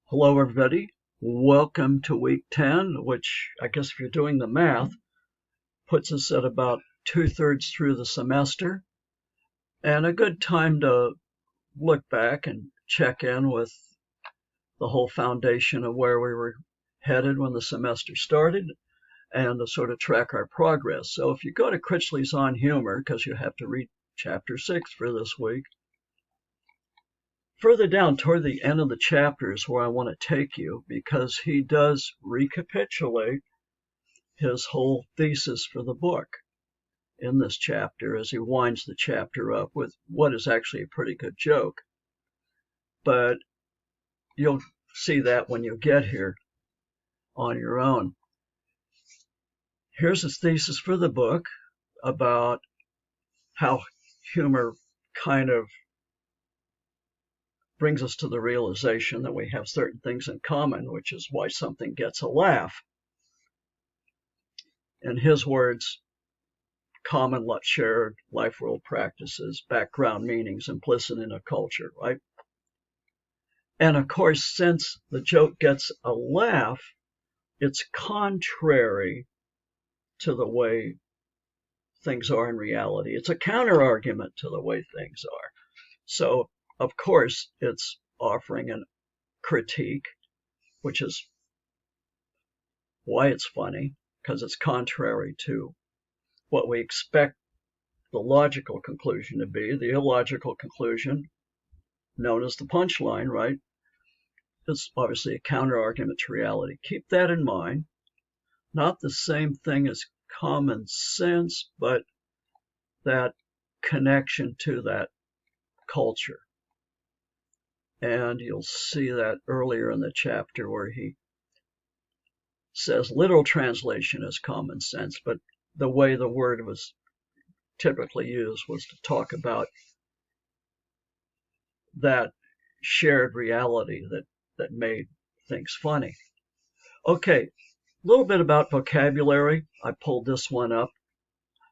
Hello, everybody. Welcome to week 10, which I guess if you're doing the math, puts us at about 2/3 through the semester, and a good time to look back and check in with the whole foundation of where we were headed when the semester started and to sort of track our progress. So if you go to Critchley's On Humor, because you have to read chapter 6 for this week, further down toward the end of the chapter is where I want to take you, because he does recapitulate his whole thesis for the book in this chapter as he winds the chapter up with what is actually a pretty good joke. But you'll see that when you get here on your own. Here's his thesis for the book about how humor kind of brings us to the realization that we have certain things in common, which is why something gets a laugh. In his words, common shared life world practices, background meanings implicit in a culture, right? And of course, since the joke gets a laugh, it's contrary to the way things are in reality. It's a counter argument to the way things are. So, of course, it's offering a critique, which is why it's funny, because it's contrary to what we expect the logical conclusion to be. The illogical conclusion, known as the punchline, right? It's obviously a counter argument to reality. Keep that in mind. Not the same thing as common sense, but that connection to that culture. And you'll see that earlier in the chapter where he says literal translation is common sense, but the way the word was typically used was to talk about that shared reality that made things funny. Okay, a little bit about vocabulary. I pulled this one up.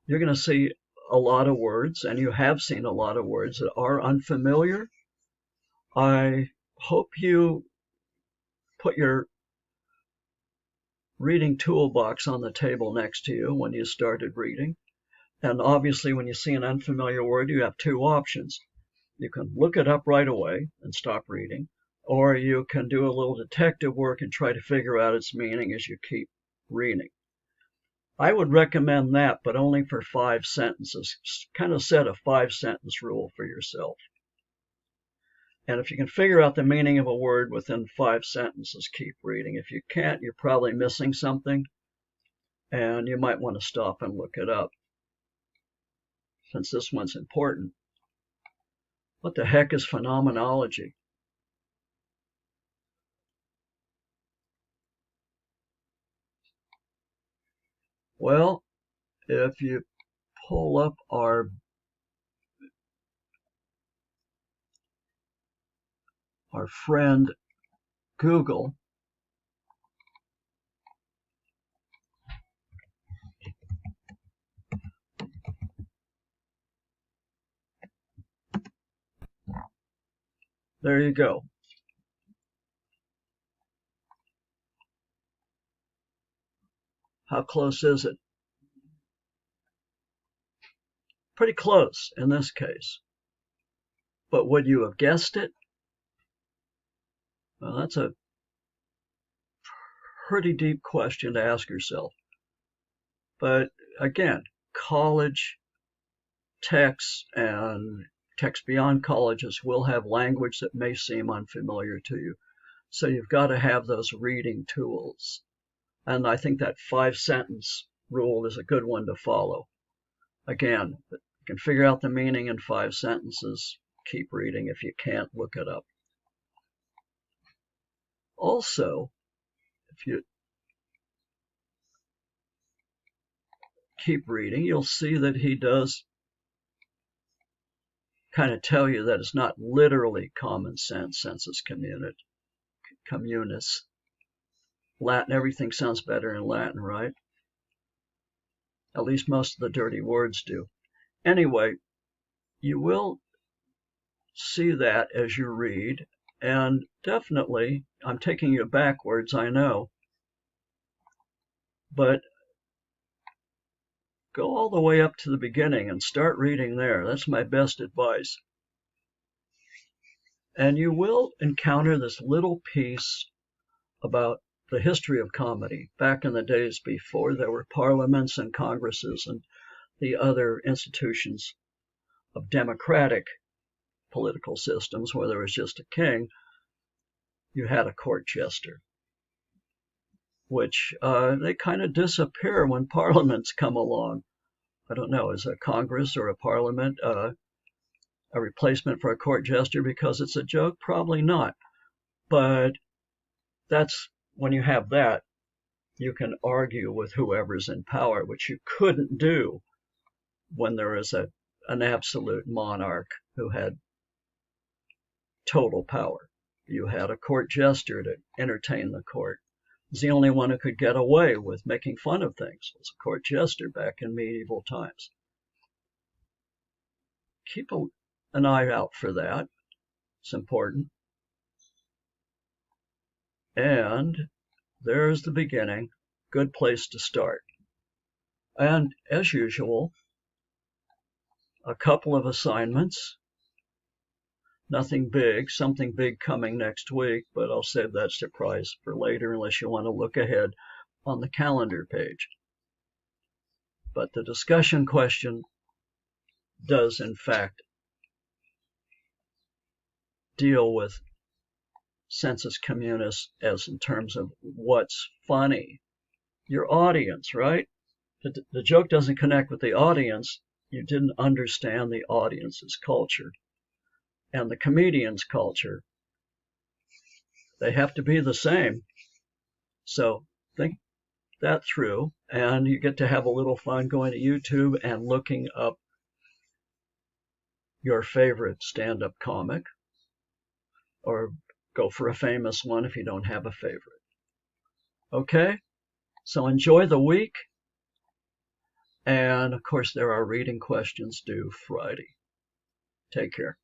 You're going to see a lot of words, and you have seen a lot of words that are unfamiliar. I hope you put your reading toolbox on the table next to you when you started reading. And obviously, when you see an unfamiliar word, you have two options. You can look it up right away and stop reading, or you can do a little detective work and try to figure out its meaning as you keep reading. I would recommend that, but only for 5 sentences. Kind of set a 5-sentence rule for yourself. And if you can figure out the meaning of a word within 5 sentences, keep reading. If you can't, you're probably missing something, and you might want to stop and look it up, since this one's important. What the heck is phenomenology? Well, if you pull up our friend Google, there you go. How close is it? Pretty close in this case. But would you have guessed it? Well, that's a pretty deep question to ask yourself. But again, college texts and texts beyond colleges will have language that may seem unfamiliar to you. So you've got to have those reading tools. And I think that 5-sentence rule is a good one to follow. Again, you can figure out the meaning in 5 sentences. Keep reading. If you can't, look it up. Also, if you keep reading, you'll see that he does kind of tell you that it's not literally common sense, sensus communis. Latin, everything sounds better in Latin, right? At least most of the dirty words do. Anyway, you will see that as you read, And definitely, I'm taking you backwards, I know, but go all the way up to the beginning and start reading there. That's my best advice. And you will encounter this little piece about the history of comedy back in the days before there were parliaments and congresses and the other institutions of democratic political systems where there was just a king. You had a court jester, which they kind of disappear when parliaments come along. I don't know, is a Congress or a parliament a replacement for a court jester because it's a joke? Probably not. But that's when you have that, you can argue with whoever's in power, which you couldn't do when there is an absolute monarch who had total power. You had a court jester to entertain the court. He was the only one who could get away with making fun of things. It was a court jester back in medieval times. Keep an eye out for that. It's important. And there's the beginning. Good place to start. And as usual, a couple of assignments. Nothing big, something big coming next week, but I'll save that surprise for later unless you want to look ahead on the calendar page. But the discussion question does, in fact, deal with sensus communis as in terms of what's funny. Your audience, right? The joke doesn't connect with the audience. You didn't understand the audience's culture. And the comedian's culture, they have to be the same. So think that through, and you get to have a little fun going to YouTube and looking up your favorite stand-up comic, or go for a famous one if you don't have a favorite. Okay, so enjoy the week, and of course there are reading questions due Friday. Take care.